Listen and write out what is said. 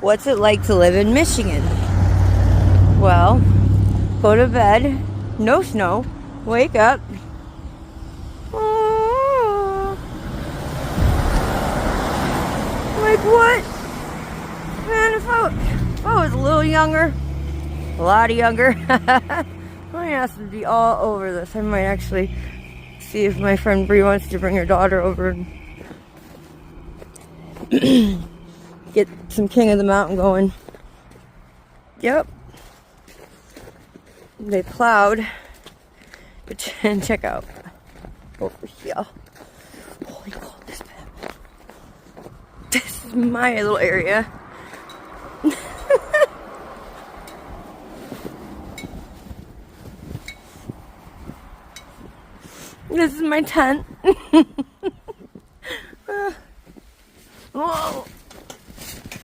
What's it like to live in Michigan? Well, go to bed, no snow, wake up. Oh, like what? Man, if I was a little younger, a lot younger, I might have to be all over this. I might actually see if my friend Bree wants to bring her daughter over and get some King of the Mountain going. Yep. They plowed. But check out over here. Holy cow, this is my little area. This is my tent. Whoa.